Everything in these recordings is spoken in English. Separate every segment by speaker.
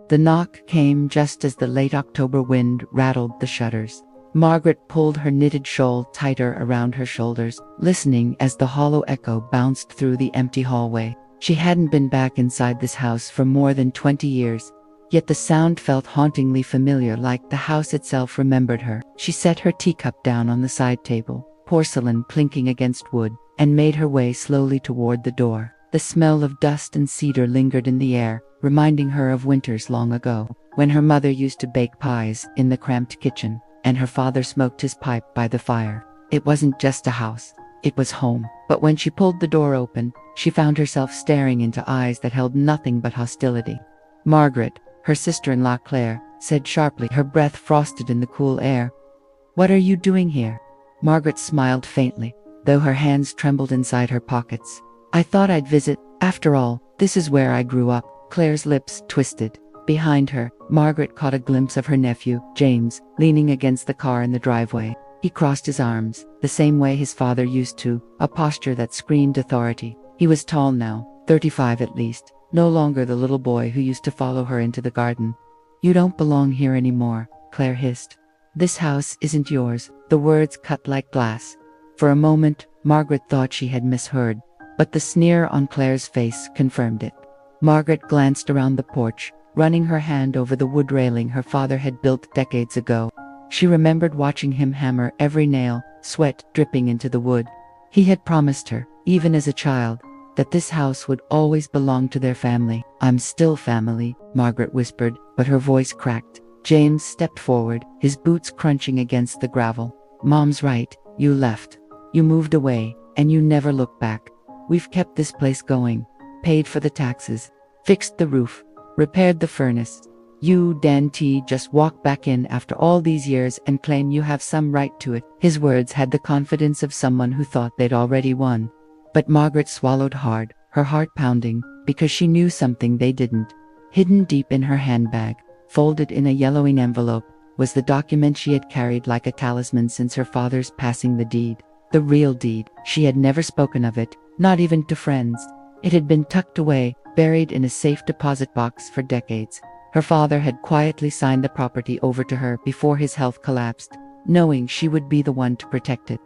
Speaker 1: The knock came just as the late October wind rattled the shutters. Margaret pulled her knitted shawl tighter around her shoulders, listening as the hollow echo bounced through the empty hallway. She hadn't been back inside this house for more than 20 years. Yet the sound felt hauntingly familiar, like the house itself remembered her. She set her teacup down on the side table, porcelain clinking against wood, and made her way slowly toward the door. The smell of dust and cedar lingered in the air, reminding her of winters long ago, when her mother used to bake pies in the cramped kitchen, and her father smoked his pipe by the fire. It wasn't just a house, it was home. But when she pulled the door open, she found herself staring into eyes that held nothing but hostility. "Margaret," her sister-in-law Claire said sharply, her breath frosted in the cool air. "What are you doing here?" Margaret smiled faintly, though her hands trembled inside her pockets. "I thought I'd visit. After all, this is where I grew up." Claire's lips twisted. Behind her, Margaret caught a glimpse of her nephew, James, leaning against the car in the driveway. He crossed his arms, the same way his father used to, a posture that screamed authority. He was tall now, 35 at least, no longer the little boy who used to follow her into the garden. "You don't belong here anymore," Claire hissed. "This house isn't yours." The words cut like glass. For a moment, Margaret thought she had misheard, but the sneer on Claire's face confirmed it. Margaret glanced around the porch, running her hand over the wood railing her father had built decades ago. She remembered watching him hammer every nail, sweat dripping into the wood. He had promised her, even as a child, that this house would always belong to their family. "I'm still family," Margaret whispered, but her voice cracked. James stepped forward, his boots crunching against the gravel. "Mom's right, you left. You moved away, and you never looked back. We've kept this place going, paid for the taxes, fixed the roof, repaired the furnace. You, Dan T, just walk back in after all these years and claim you have some right to it." His words had the confidence of someone who thought they'd already won. But Margaret swallowed hard, her heart pounding, because she knew something they didn't. Hidden deep in her handbag, folded in a yellowing envelope, was the document she had carried like a talisman since her father's passing the deed. The real deed. She had never spoken of it, not even to friends. It had been tucked away, buried in a safe deposit box for decades. Her father had quietly signed the property over to her before his health collapsed, knowing she would be the one to protect it.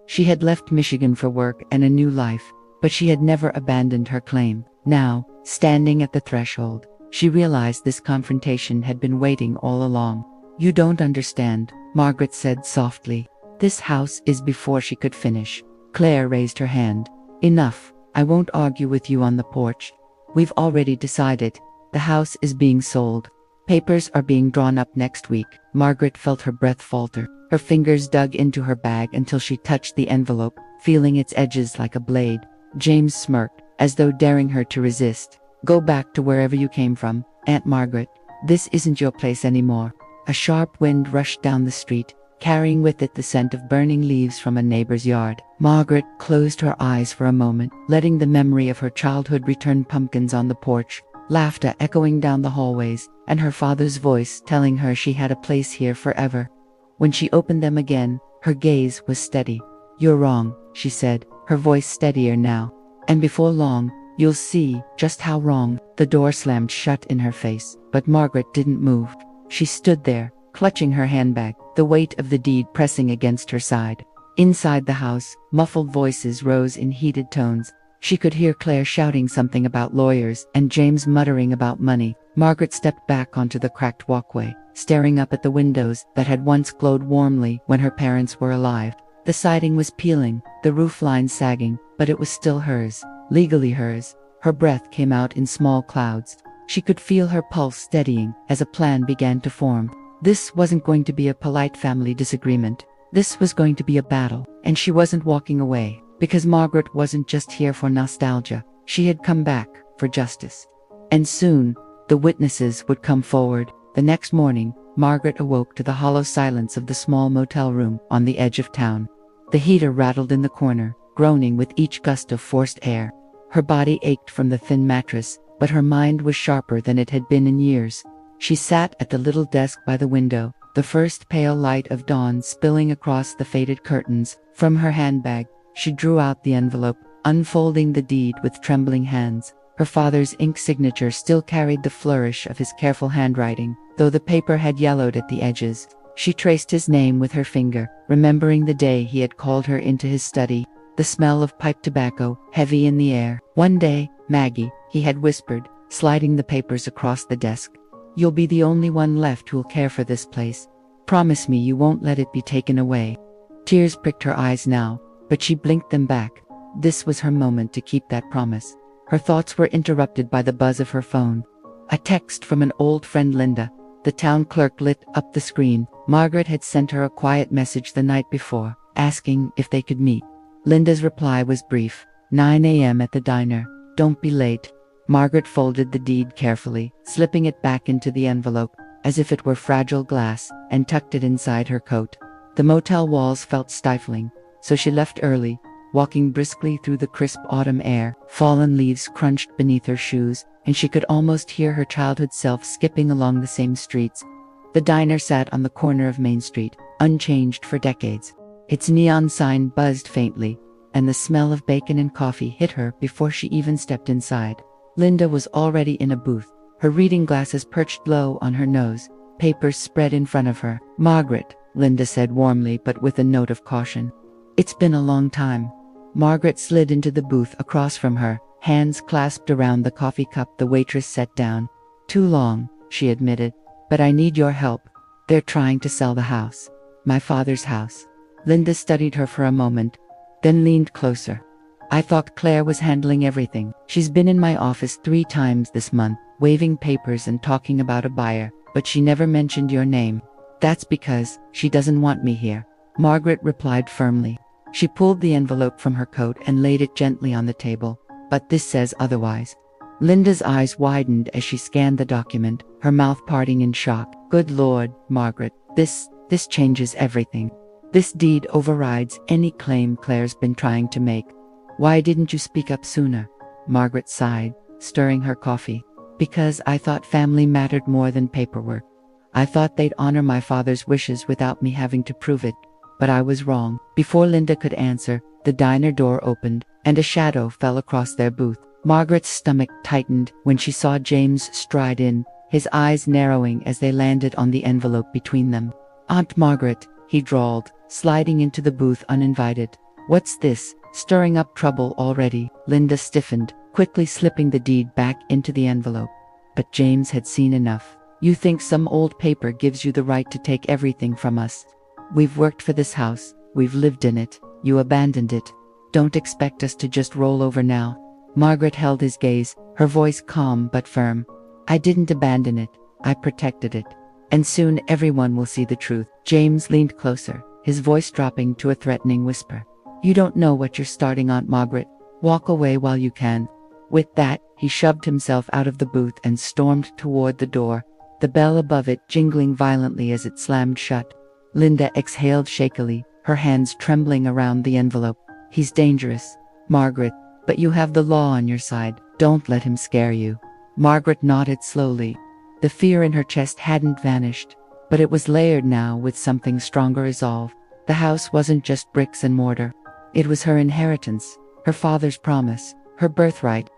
Speaker 1: She had left Michigan for work and a new life, but she had never abandoned her claim. Now, standing at the threshold, she realized this confrontation had been waiting all along. "You don't understand," Margaret said softly. "This house is." Before she could finish, Claire raised her hand. "Enough. I won't argue with you on the porch. We've already decided. The house is being sold. Papers are being drawn up next week." Margaret felt her breath falter. Her fingers dug into her bag until she touched the envelope, feeling its edges like a blade. James smirked, as though daring her to resist. "Go back to wherever you came from, Aunt Margaret. This isn't your place anymore." A sharp wind rushed down the street, carrying with it the scent of burning leaves from a neighbor's yard. Margaret closed her eyes for a moment, letting the memory of her childhood return. Pumpkins on the porch, laughter echoing down the hallways, and her father's voice telling her she had a place here forever. When she opened them again, her gaze was steady. "You're wrong," she said, her voice steadier now. "And before long, you'll see just how wrong." The door slammed shut in her face, but Margaret didn't move. She stood there, clutching her handbag, the weight of the deed pressing against her side. Inside the house, muffled voices rose in heated tones. She could hear Claire shouting something about lawyers and James muttering about money. Margaret stepped back onto the cracked walkway, staring up at the windows that had once glowed warmly when her parents were alive. The siding was peeling, the roof line sagging, but it was still hers, legally hers. Her breath came out in small clouds. She could feel her pulse steadying as a plan began to form. This wasn't going to be a polite family disagreement. This was going to be a battle, and she wasn't walking away, because Margaret wasn't just here for nostalgia. She had come back for justice. And soon, the witnesses would come forward. The next morning, Margaret awoke to the hollow silence of the small motel room on the edge of town. The heater rattled in the corner, groaning with each gust of forced air. Her body ached from the thin mattress, but her mind was sharper than it had been in years. She sat at the little desk by the window, the first pale light of dawn spilling across the faded curtains. From her handbag, she drew out the envelope, unfolding the deed with trembling hands. Her father's ink signature still carried the flourish of his careful handwriting, though the paper had yellowed at the edges. She traced his name with her finger, remembering the day he had called her into his study, the smell of pipe tobacco heavy in the air. "One day, Maggie," he had whispered, sliding the papers across the desk. "You'll be the only one left who'll care for this place. Promise me you won't let it be taken away." Tears pricked her eyes now, but she blinked them back. This was her moment to keep that promise. Her thoughts were interrupted by the buzz of her phone. A text from an old friend, Linda. The town clerk lit up the screen. Margaret had sent her a quiet message the night before, asking if they could meet. Linda's reply was brief. 9 a.m. at the diner. Don't be late. Margaret folded the deed carefully, slipping it back into the envelope, as if it were fragile glass, and tucked it inside her coat. The motel walls felt stifling, so she left early, walking briskly through the crisp autumn air. Fallen leaves crunched beneath her shoes, and she could almost hear her childhood self skipping along the same streets. The diner sat on the corner of Main Street, unchanged for decades. Its neon sign buzzed faintly, and the smell of bacon and coffee hit her before she even stepped inside. Linda was already in a booth, her reading glasses perched low on her nose, papers spread in front of her. "Margaret," Linda said warmly but with a note of caution. "It's been a long time." Margaret slid into the booth across from her, hands clasped around the coffee cup the waitress set down. "Too long," she admitted, "but I need your help. They're trying to sell the house. My father's house." Linda studied her for a moment, then leaned closer. "I thought Claire was handling everything. She's been in my office 3 times this month, waving papers and talking about a buyer, but she never mentioned your name." "That's because she doesn't want me here," Margaret replied firmly. She pulled the envelope from her coat and laid it gently on the table. "But this says otherwise." Linda's eyes widened as she scanned the document, her mouth parting in shock. "Good Lord, Margaret, this changes everything. This deed overrides any claim Claire's been trying to make. Why didn't you speak up sooner?" Margaret sighed, stirring her coffee. "Because I thought family mattered more than paperwork. I thought they'd honor my father's wishes without me having to prove it. But I was wrong." Before Linda could answer, the diner door opened, and a shadow fell across their booth. Margaret's stomach tightened when she saw James stride in, his eyes narrowing as they landed on the envelope between them. "Aunt Margaret," he drawled, sliding into the booth uninvited. "What's this? Stirring up trouble already?" Linda stiffened, quickly slipping the deed back into the envelope. But James had seen enough. "You think some old paper gives you the right to take everything from us? We've worked for this house, we've lived in it, you abandoned it. Don't expect us to just roll over now." Margaret held his gaze, her voice calm but firm. "I didn't abandon it, I protected it. And soon everyone will see the truth." James leaned closer, his voice dropping to a threatening whisper. "You don't know what you're starting, Aunt Margaret. Walk away while you can." With that, he shoved himself out of the booth and stormed toward the door, the bell above it jingling violently as it slammed shut. Linda exhaled shakily, her hands trembling around the envelope. "He's dangerous, Margaret, but you have the law on your side. Don't let him scare you." Margaret nodded slowly. The fear in her chest hadn't vanished, but it was layered now with something stronger resolve. The house wasn't just bricks and mortar. It was her inheritance, her father's promise, her birthright.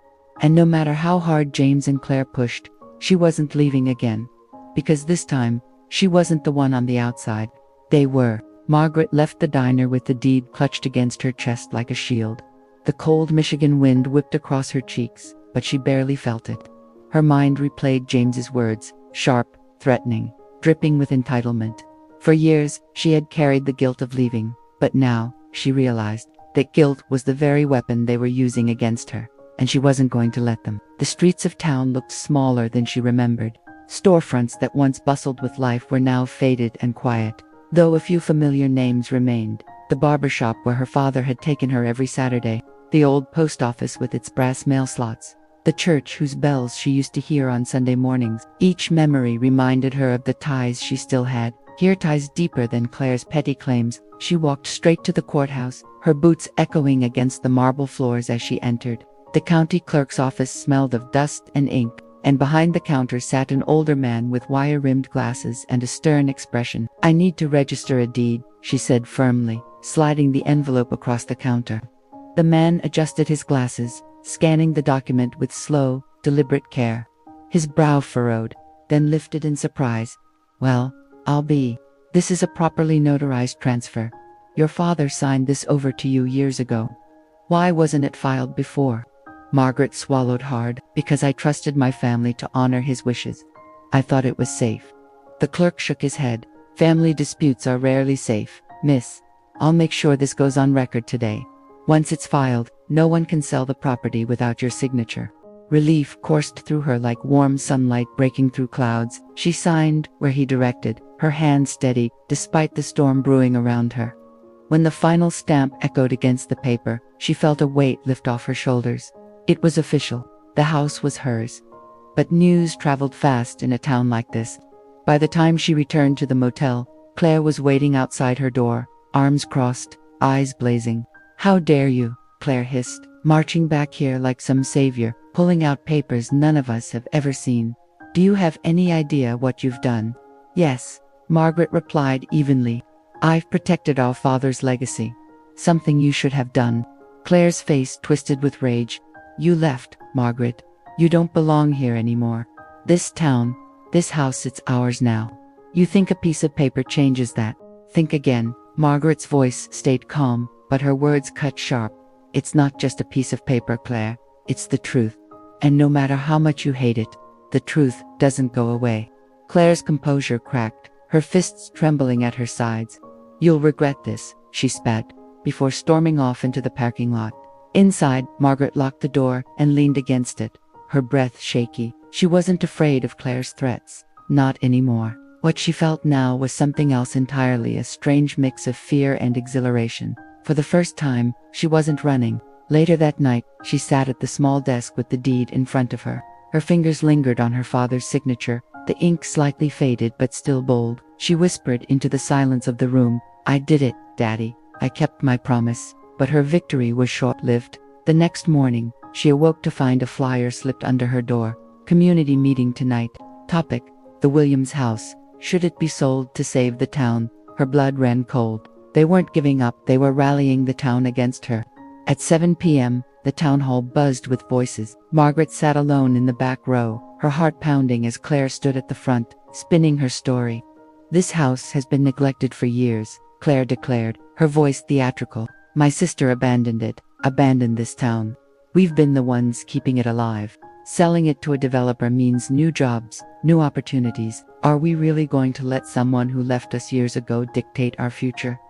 Speaker 1: And no matter how hard James and Claire pushed, she wasn't leaving again. Because this time, she wasn't the one on the outside. They were. Margaret left the diner with the deed clutched against her chest like a shield. The cold Michigan wind whipped across her cheeks, but she barely felt it. Her mind replayed James's words, sharp, threatening, dripping with entitlement. For years, she had carried the guilt of leaving, but now, she realized, that guilt was the very weapon they were using against her, and she wasn't going to let them. The streets of town looked smaller than she remembered. Storefronts that once bustled with life were now faded and quiet, though a few familiar names remained. The barber shop where her father had taken her every Saturday, the old post office with its brass mail slots, the church whose bells she used to hear on Sunday mornings. Each memory reminded her of the ties she still had, here ties deeper than Claire's petty claims. She walked straight to the courthouse, her boots echoing against the marble floors as she entered. The county clerk's office smelled of dust and ink, and behind the counter sat an older man with wire-rimmed glasses and a stern expression. "I need to register a deed," she said firmly, sliding the envelope across the counter. The man adjusted his glasses, scanning the document with slow, deliberate care. His brow furrowed, then lifted in surprise. Well, I'll be. This is a properly notarized transfer. Your father signed this over to you years ago. Why wasn't it filed before? Margaret swallowed hard. Because I trusted my family to honor his wishes. I thought it was safe. The clerk shook his head. Family disputes are rarely safe, miss. I'll make sure this goes on record today. Once it's filed, no one can sell the property without your signature. Relief coursed through her like warm sunlight breaking through clouds. She signed where he directed, her hand steady, despite the storm brewing around her. When the final stamp echoed against the paper, she felt a weight lift off her shoulders. It was official. The house was hers. But news traveled fast in a town like this. By the time she returned to the motel, Claire was waiting outside her door, arms crossed, eyes blazing. How dare you, Claire hissed, marching back here like some savior, pulling out papers none of us have ever seen. Do you have any idea what you've done? Yes, Margaret replied evenly. I've protected our father's legacy. Something you should have done. Claire's face twisted with rage. You left, Margaret. You don't belong here anymore. This town, this house, it's ours now. You think a piece of paper changes that? Think again. Margaret's voice stayed calm, but her words cut sharp. It's not just a piece of paper, Claire. It's the truth. And no matter how much you hate it, the truth doesn't go away. Claire's composure cracked, her fists trembling at her sides. You'll regret this, she spat, before storming off into the parking lot. Inside, Margaret locked the door and leaned against it, her breath shaky. She wasn't afraid of Claire's threats. Not anymore. What she felt now was something else entirely, a strange mix of fear and exhilaration. For the first time, she wasn't running. Later that night, she sat at the small desk with the deed in front of her. Her fingers lingered on her father's signature, the ink slightly faded but still bold. She whispered into the silence of the room, I did it, Daddy. I kept my promise. But her victory was short-lived. The next morning, she awoke to find a flyer slipped under her door. Community meeting tonight. Topic: the Williams house. Should it be sold to save the town? Her blood ran cold. They weren't giving up, they were rallying the town against her. At 7 p.m., the town hall buzzed with voices. Margaret sat alone in the back row, her heart pounding as Claire stood at the front, spinning her story. This house has been neglected for years, Claire declared, her voice theatrical. My sister abandoned it, abandoned this town. We've been the ones keeping it alive. Selling it to a developer means new jobs, new opportunities. Are we really going to let someone who left us years ago dictate our future?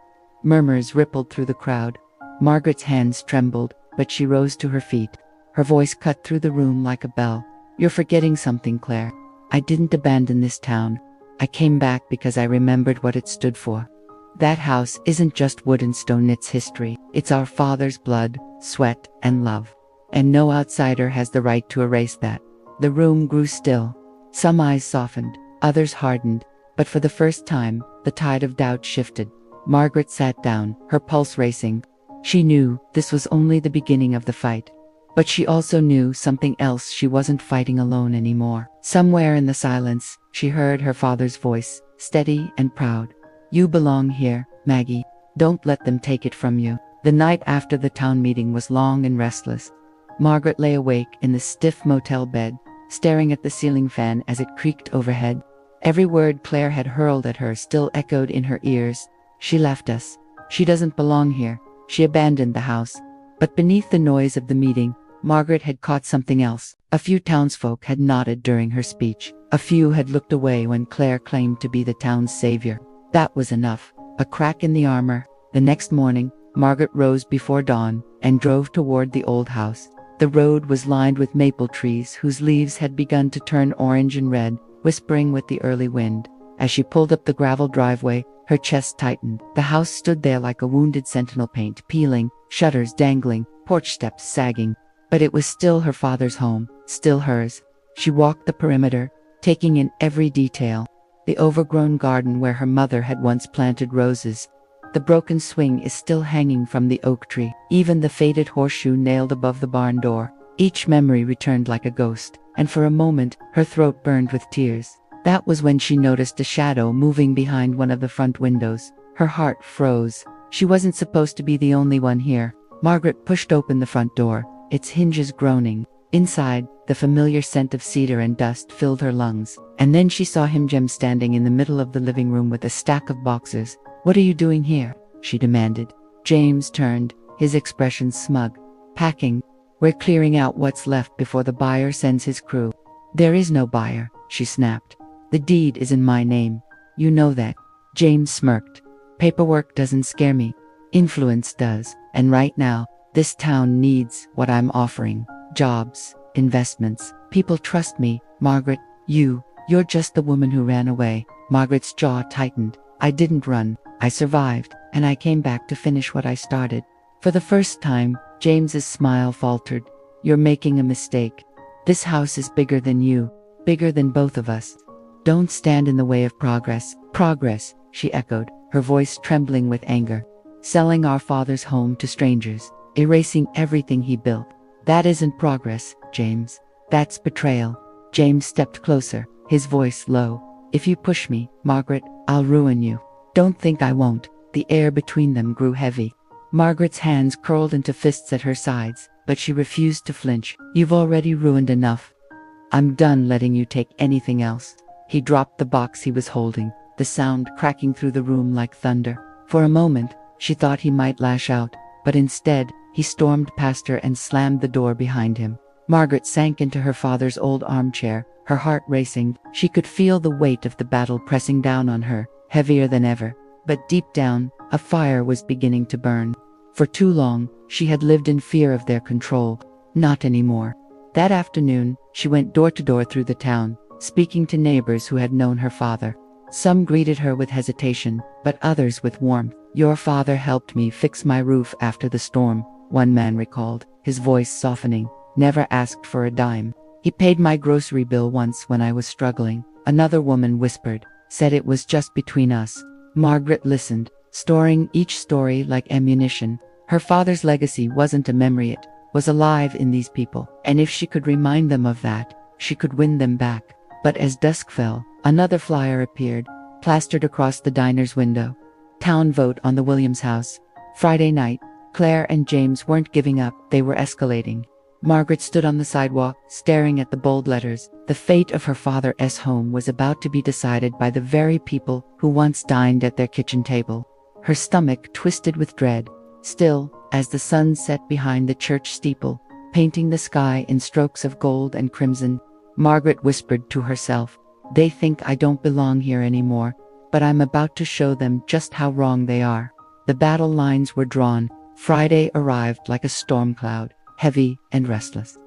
Speaker 1: Murmurs rippled through the crowd. Margaret's hands trembled, but she rose to her feet. Her voice cut through the room like a bell. You're forgetting something, Claire. I didn't abandon this town. I came back because I remembered what it stood for. That house isn't just wood and stone, it's history. It's our father's blood, sweat, and love. And no outsider has the right to erase that. The room grew still. Some eyes softened, others hardened, but for the first time, the tide of doubt shifted. Margaret sat down, her pulse racing. She knew this was only the beginning of the fight. But she also knew something else: she wasn't fighting alone anymore. Somewhere in the silence, she heard her father's voice, steady and proud. You belong here, Maggie. Don't let them take it from you. The night after the town meeting was long and restless. Margaret lay awake in the stiff motel bed, staring at the ceiling fan as it creaked overhead. Every word Claire had hurled at her still echoed in her ears. She left us. She doesn't belong here. She abandoned the house. But beneath the noise of the meeting, Margaret had caught something else. A few townsfolk had nodded during her speech. A few had looked away when Claire claimed to be the town's savior. That was enough. A crack in the armor. The next morning, Margaret rose before dawn and drove toward the old house. The road was lined with maple trees whose leaves had begun to turn orange and red, whispering with the early wind. As she pulled up the gravel driveway, her chest tightened. The house stood there like a wounded sentinel, paint peeling, shutters dangling, porch steps sagging. But it was still her father's home, still hers. She walked the perimeter, taking in every detail. The overgrown garden where her mother had once planted roses. The broken swing is still hanging from the oak tree, even the faded horseshoe nailed above the barn door. Each memory returned like a ghost, and for a moment, her throat burned with tears. That was when she noticed a shadow moving behind one of the front windows. Her heart froze. She wasn't supposed to be the only one here. Margaret pushed open the front door. its hinges groaning. Inside, the familiar scent of cedar and dust filled her lungs. And then she saw him, Jem, standing in the middle of the living room with a stack of boxes. "What are you doing here?" she demanded. James turned, his expression smug. "Packing. We're clearing out what's left before the buyer sends his crew." "There is no buyer," she snapped. "The deed is in my name. You know that." James smirked. "Paperwork doesn't scare me. Influence does. And right now, this town needs what I'm offering. Jobs, investments. People trust me, Margaret. You're just the woman who ran away." Margaret's jaw tightened. "I didn't run. I survived, and I came back to finish what I started." For the first time, James's smile faltered. "You're making a mistake. This house is bigger than you, bigger than both of us. Don't stand in the way of progress." "Progress," she echoed, her voice trembling with anger. "Selling our father's home to strangers, erasing everything he built. That isn't progress, James. That's betrayal." James stepped closer, his voice low. "If you push me, Margaret, I'll ruin you." "Don't think I won't." The air between them grew heavy. Margaret's hands curled into fists at her sides, but she refused to flinch. "You've already ruined enough. I'm done letting you take anything else." He dropped the box he was holding, the sound cracking through the room like thunder. For a moment, she thought he might lash out, but instead, he stormed past her and slammed the door behind him. Margaret sank into her father's old armchair, her heart racing. She could feel the weight of the battle pressing down on her, heavier than ever. But deep down, a fire was beginning to burn. For too long, she had lived in fear of their control. Not anymore. That afternoon, she went door to door through the town, speaking to neighbors who had known her father. Some greeted her with hesitation, but others with warmth. "Your father helped me fix my roof after the storm," one man recalled, his voice softening. "Never asked for a dime. He paid my grocery bill once when I was struggling." Another woman whispered, "Said it was just between us." Margaret listened, storing each story like ammunition. Her father's legacy wasn't a memory, it was alive in these people, and if she could remind them of that, she could win them back. But as dusk fell, another flyer appeared, plastered across the diner's window. Town vote on the Williams house. Friday night. Claire and James weren't giving up, they were escalating. Margaret stood on the sidewalk, staring at the bold letters. The fate of her father's home was about to be decided by the very people who once dined at their kitchen table. Her stomach twisted with dread. Still, as the sun set behind the church steeple, painting the sky in strokes of gold and crimson, Margaret whispered to herself, "They think I don't belong here anymore, but I'm about to show them just how wrong they are." The battle lines were drawn. Friday arrived like a storm cloud, heavy and restless.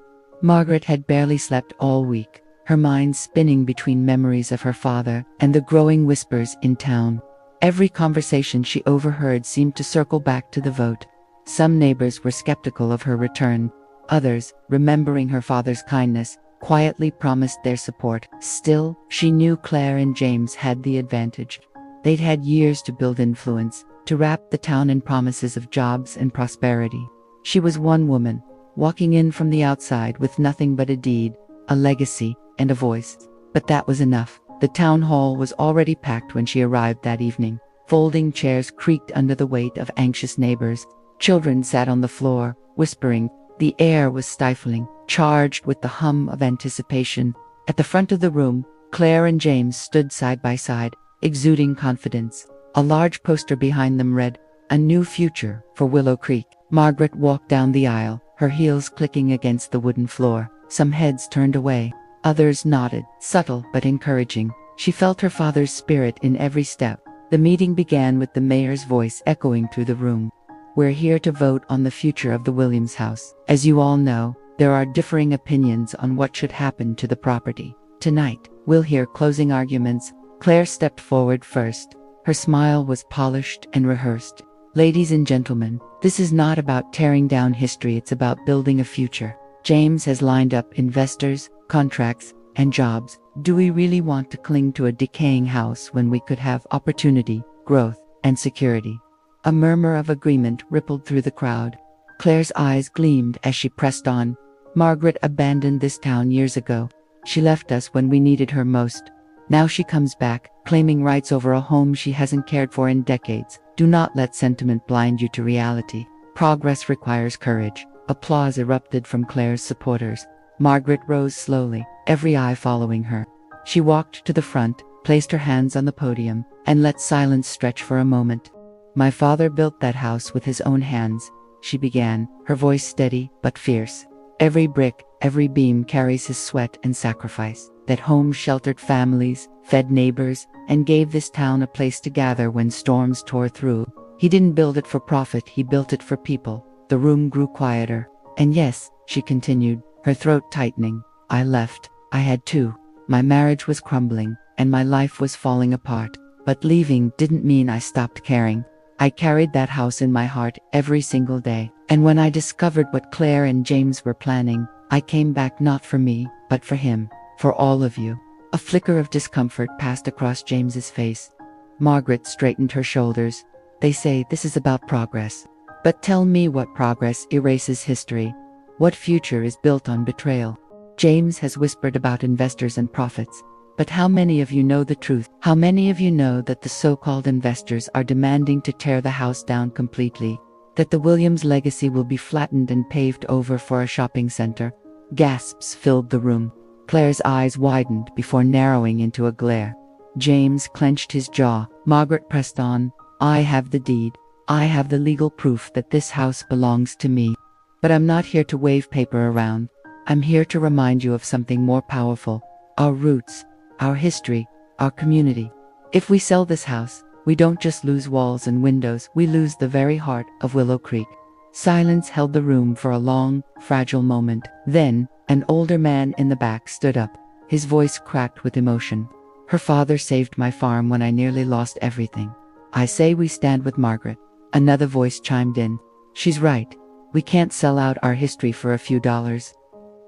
Speaker 1: Margaret had barely slept all week, her mind spinning between memories of her father and the growing whispers in town. Every conversation she overheard seemed to circle back to the vote. Some neighbors were skeptical of her return. Others, remembering her father's kindness, quietly promised their support. Still, she knew Claire and James had the advantage. They'd had years to build influence, to wrap the town in promises of jobs and prosperity. She was one woman, walking in from the outside with nothing but a deed, a legacy, and a voice. But that was enough. The town hall was already packed when she arrived that evening. Folding chairs creaked under the weight of anxious neighbors. Children sat on the floor, whispering. The air was stifling, charged with the hum of anticipation. At the front of the room, Claire and James stood side by side, exuding confidence. A large poster behind them read, "A New Future for Willow Creek." Margaret walked down the aisle, her heels clicking against the wooden floor. Some heads turned away. Others nodded, subtle but encouraging. She felt her father's spirit in every step. The meeting began with the mayor's voice echoing through the room. "We're here to vote on the future of the Williams house. As you all know, there are differing opinions on what should happen to the property. Tonight, we'll hear closing arguments." Claire stepped forward first. Her smile was polished and rehearsed. "Ladies and gentlemen, this is not about tearing down history, it's about building a future. James has lined up investors, contracts, and jobs. Do we really want to cling to a decaying house when we could have opportunity, growth, and security?" A murmur of agreement rippled through the crowd. Claire's eyes gleamed as she pressed on. "Margaret abandoned this town years ago. She left us when we needed her most. Now she comes back, claiming rights over a home she hasn't cared for in decades. Do not let sentiment blind you to reality. Progress requires courage. Applause erupted from Claire's supporters. Margaret rose slowly, every eye following her. She walked to the front, placed her hands on the podium, and let silence stretch for a moment. "My father built that house with his own hands," she began, her voice steady but fierce. "Every brick, every beam carries his sweat and sacrifice. That home sheltered families, fed neighbors, and gave this town a place to gather when storms tore through. He didn't build it for profit, he built it for people." The room grew quieter. "And yes," she continued, her throat tightening, "I left. I had to. My marriage was crumbling, and my life was falling apart. But leaving didn't mean I stopped caring. I carried that house in my heart every single day. And when I discovered what Claire and James were planning, I came back not for me, but for him. For all of you." A flicker of discomfort passed across James's face. Margaret straightened her shoulders. "They say this is about progress. But tell me what progress erases history. What future is built on betrayal? James has whispered about investors and profits. But how many of you know the truth? How many of you know that the so-called investors are demanding to tear the house down completely? That the Williams legacy will be flattened and paved over for a shopping center?" Gasps filled the room. Claire's eyes widened before narrowing into a glare. James clenched his jaw. Margaret pressed on. "I have the deed. I have the legal proof that this house belongs to me. But I'm not here to wave paper around. I'm here to remind you of something more powerful. Our roots, our history, our community. If we sell this house, we don't just lose walls and windows, we lose the very heart of Willow Creek." Silence held the room for a long, fragile moment. Then, an older man in the back stood up, his voice cracked with emotion. "Her father saved my farm when I nearly lost everything. I say we stand with Margaret." Another voice chimed in. "She's right. We can't sell out our history for a few dollars."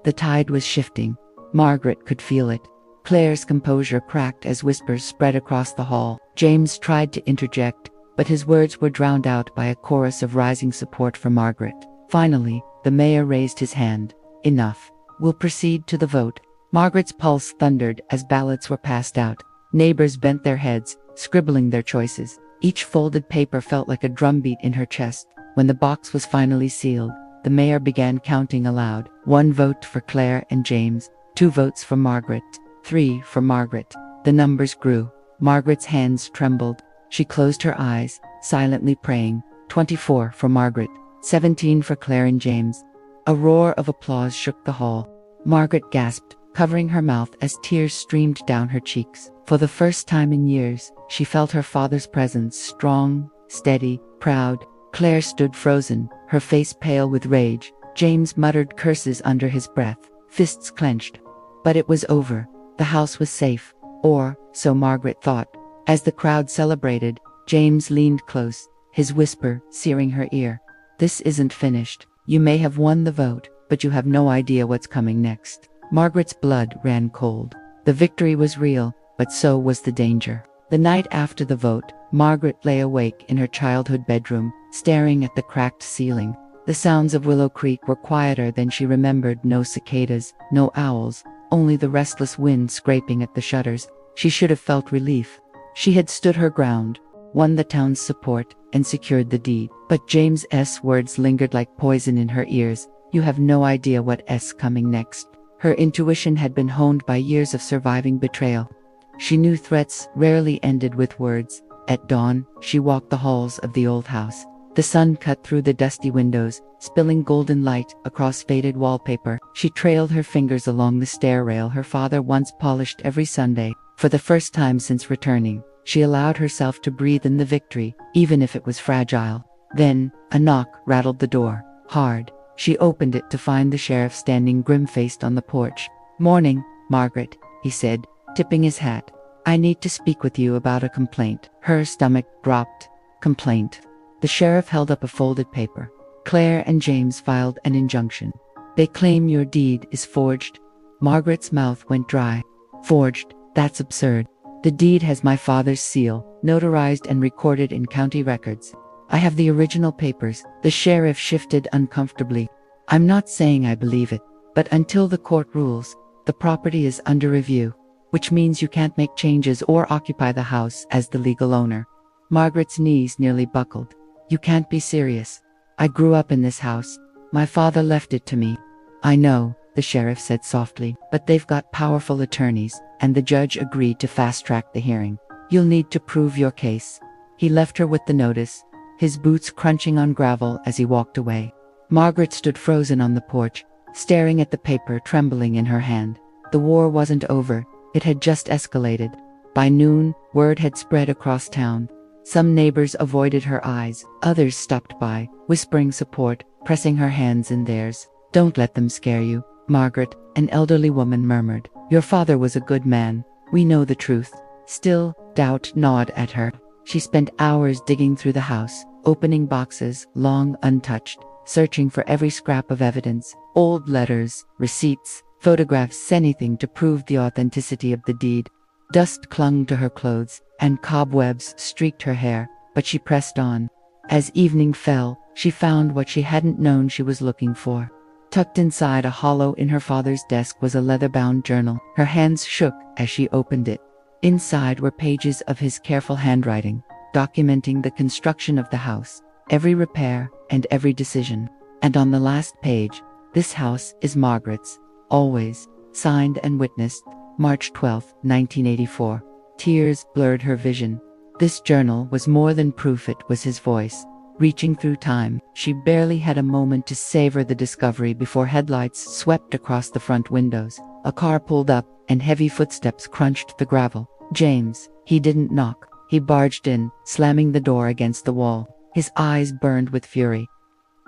Speaker 1: The tide was shifting. Margaret could feel it. Claire's composure cracked as whispers spread across the hall. James tried to interject, but his words were drowned out by a chorus of rising support for Margaret. Finally, the mayor raised his hand. "Enough. We'll proceed to the vote." Margaret's pulse thundered as ballots were passed out. Neighbors bent their heads, scribbling their choices. Each folded paper felt like a drumbeat in her chest. When the box was finally sealed, the mayor began counting aloud. 1 vote for Claire and James, 2 votes for Margaret, 3 for Margaret. The numbers grew. Margaret's hands trembled. She closed her eyes, silently praying. 24 for Margaret, 17 for Claire and James. A roar of applause shook the hall. Margaret gasped, covering her mouth as tears streamed down her cheeks. For the first time in years, she felt her father's presence, strong, steady, proud. Claire stood frozen, her face pale with rage. James muttered curses under his breath, fists clenched. But it was over. The house was safe. Or, so Margaret thought. As the crowd celebrated, James leaned close, his whisper searing her ear. "This isn't finished. You may have won the vote, but you have no idea what's coming next." Margaret's blood ran cold. The victory was real, but so was the danger. The night after the vote, Margaret lay awake in her childhood bedroom, staring at the cracked ceiling. The sounds of Willow Creek were quieter than she remembered. No cicadas, no owls, only the restless wind scraping at the shutters. She should have felt relief. She had stood her ground, won the town's support, and secured the deed. But James's words lingered like poison in her ears. "You have no idea what's coming next." Her intuition had been honed by years of surviving betrayal. She knew threats rarely ended with words. At dawn, she walked the halls of the old house. The sun cut through the dusty windows, spilling golden light across faded wallpaper. She trailed her fingers along the stair rail her father once polished every Sunday. For the first time since returning, she allowed herself to breathe in the victory, even if it was fragile. Then, a knock rattled the door, hard. She opened it to find the sheriff standing grim-faced on the porch. "Morning, Margaret," he said, tipping his hat. "I need to speak with you about a complaint." Her stomach dropped. "Complaint?" The sheriff held up a folded paper. "Claire and James filed an injunction. They claim your deed is forged." Margaret's mouth went dry. "Forged? That's absurd. The deed has my father's seal, notarized and recorded in county records. I have the original papers." The sheriff shifted uncomfortably. "I'm not saying I believe it, but until the court rules, the property is under review, which means you can't make changes or occupy the house as the legal owner." Margaret's knees nearly buckled. "You can't be serious. I grew up in this house. My father left it to me. I know, the sheriff said softly, but they've got powerful attorneys, and the judge agreed to fast-track the hearing. You'll need to prove your case. He left her with the notice, his boots crunching on gravel as he walked away. Margaret stood frozen on the porch, staring at the paper trembling in her hand. The war wasn't over, it had just escalated. By noon, word had spread across town. Some neighbors avoided her eyes, others stopped by, whispering support, pressing her hands in theirs. Don't let them scare you, Margaret, an elderly woman murmured. Your father was a good man. We know the truth. Still, doubt gnawed at her. She spent hours digging through the house, opening boxes, long untouched, searching for every scrap of evidence, old letters, receipts, photographs, anything to prove the authenticity of the deed. Dust clung to her clothes, and cobwebs streaked her hair, but she pressed on. As evening fell, she found what she hadn't known she was looking for. Tucked inside a hollow in her father's desk was a leather-bound journal. Her hands shook as she opened it. Inside were pages of his careful handwriting, documenting the construction of the house, every repair and every decision. And on the last page, "This house is Margaret's, always, signed and witnessed, March 12, 1984. Tears blurred her vision. This journal was more than proof, it was his voice. Reaching through time, she barely had a moment to savor the discovery before headlights swept across the front windows. A car pulled up, and heavy footsteps crunched the gravel. James. He didn't knock. He barged in, slamming the door against the wall. His eyes burned with fury.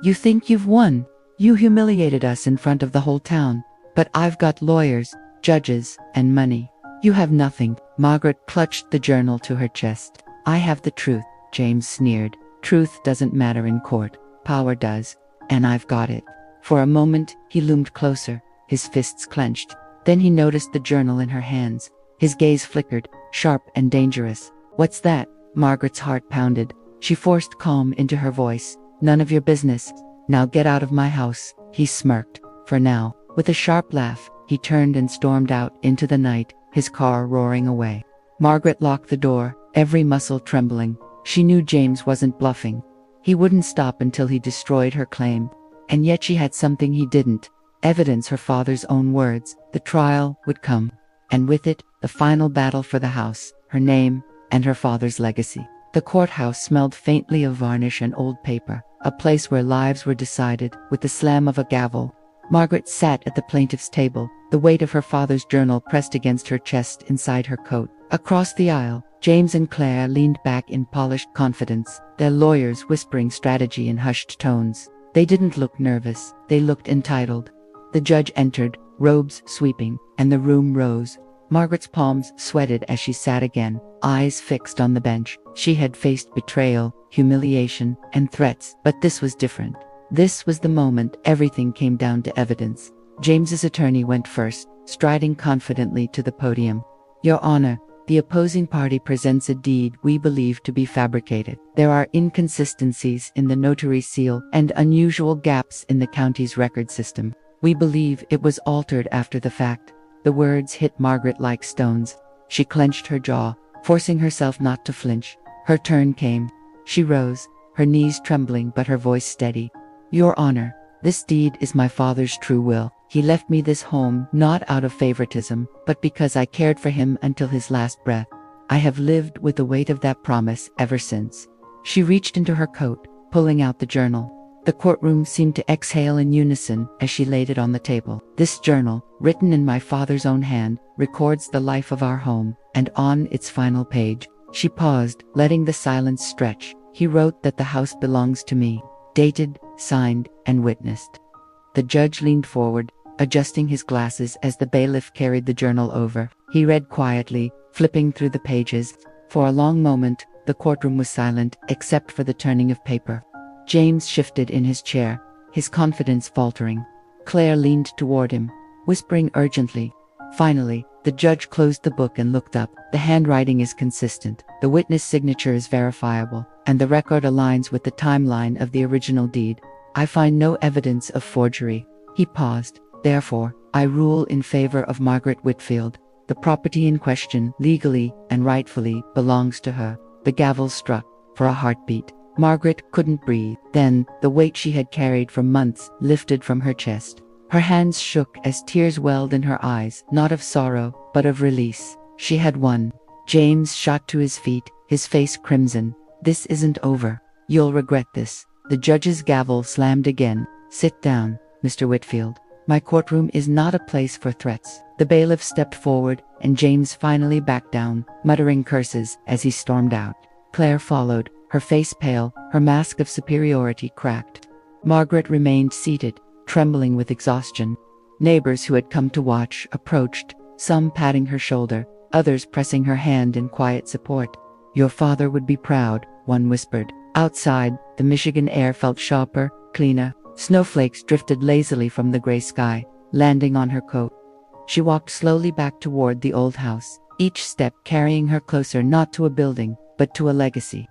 Speaker 1: You think you've won? You humiliated us in front of the whole town. But I've got lawyers, judges, and money. You have nothing. Margaret clutched the journal to her chest. I have the truth, James sneered. Truth doesn't matter in court. Power does. And I've got it. For a moment, he loomed closer, his fists clenched. Then he noticed the journal in her hands. His gaze flickered, sharp and dangerous. What's that? Margaret's heart pounded. She forced calm into her voice. None of your business. Now get out of my house. He smirked. For now. With a sharp laugh, he turned and stormed out into the night, his car roaring away. Margaret locked the door, every muscle trembling. She knew James wasn't bluffing. He wouldn't stop until he destroyed her claim. And yet she had something he didn't. Evidence, her father's own words. The trial would come. And with it, the final battle for the house, her name, and her father's legacy. The courthouse smelled faintly of varnish and old paper, a place where lives were decided with the slam of a gavel. Margaret sat at the plaintiff's table, the weight of her father's journal pressed against her chest inside her coat. Across the aisle, James and Claire leaned back in polished confidence, their lawyers whispering strategy in hushed tones. They didn't look nervous, they looked entitled. The judge entered, robes sweeping, and the room rose. Margaret's palms sweated as she sat again, eyes fixed on the bench. She had faced betrayal, humiliation, and threats, but this was different. This was the moment everything came down to evidence. James's attorney went first, striding confidently to the podium. Your Honor, the opposing party presents a deed we believe to be fabricated. There are inconsistencies in the notary seal and unusual gaps in the county's record system. We believe it was altered after the fact. The words hit Margaret like stones. She clenched her jaw, forcing herself not to flinch. Her turn came. She rose, her knees trembling but her voice steady. Your Honor, this deed is my father's true will. He left me this home not out of favoritism, but because I cared for him until his last breath. I have lived with the weight of that promise ever since. She reached into her coat, pulling out the journal. The courtroom seemed to exhale in unison as she laid it on the table. This journal, written in my father's own hand, records the life of our home, and on its final page, she paused, letting the silence stretch. He wrote that the house belongs to me. Dated, signed, and witnessed. The judge leaned forward, adjusting his glasses as the bailiff carried the journal over. He read quietly, flipping through the pages. For a long moment, the courtroom was silent, except for the turning of paper. James shifted in his chair, his confidence faltering. Claire leaned toward him, whispering urgently. Finally, the judge closed the book and looked up. The handwriting is consistent, the witness signature is verifiable, and the record aligns with the timeline of the original deed. I find no evidence of forgery. He paused. Therefore, I rule in favor of Margaret Whitfield. The property in question, legally and rightfully, belongs to her. The gavel struck. For a heartbeat, Margaret couldn't breathe. Then, the weight she had carried for months lifted from her chest. Her hands shook as tears welled in her eyes, not of sorrow, but of release. She had won. James shot to his feet, his face crimson. This isn't over. You'll regret this. The judge's gavel slammed again. Sit down, Mr. Whitfield. My courtroom is not a place for threats. The bailiff stepped forward, and James finally backed down, muttering curses as he stormed out. Claire followed, her face pale, her mask of superiority cracked. Margaret remained seated, trembling with exhaustion. Neighbors who had come to watch approached, some patting her shoulder, others pressing her hand in quiet support. Your father would be proud, one whispered. Outside, the Michigan air felt sharper, cleaner. Snowflakes drifted lazily from the gray sky, landing on her coat. She walked slowly back toward the old house, each step carrying her closer not to a building, but to a legacy.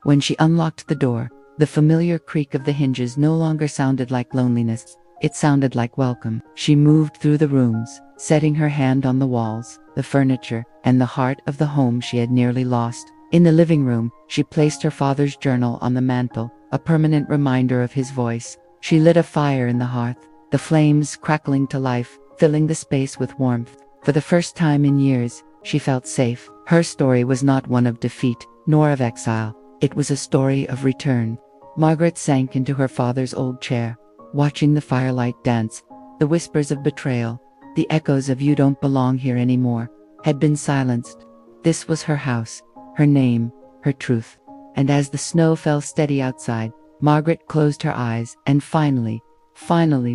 Speaker 1: When she unlocked the door, the familiar creak of the hinges no longer sounded like loneliness. It sounded like welcome. She moved through the rooms, setting her hand on the walls, the furniture, and the heart of the home she had nearly lost. In the living room, she placed her father's journal on the mantel, a permanent reminder of his voice. She lit a fire in the hearth, the flames crackling to life, filling the space with warmth. For the first time in years, she felt safe. Her story was not one of defeat, nor of exile. It was a story of return. Margaret sank into her father's old chair, watching the firelight dance. The whispers of betrayal, the echoes of "you don't belong here anymore," had been silenced. This was her house, her name, her truth. And as the snow fell steady outside, Margaret closed her eyes and finally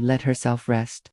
Speaker 1: let herself rest.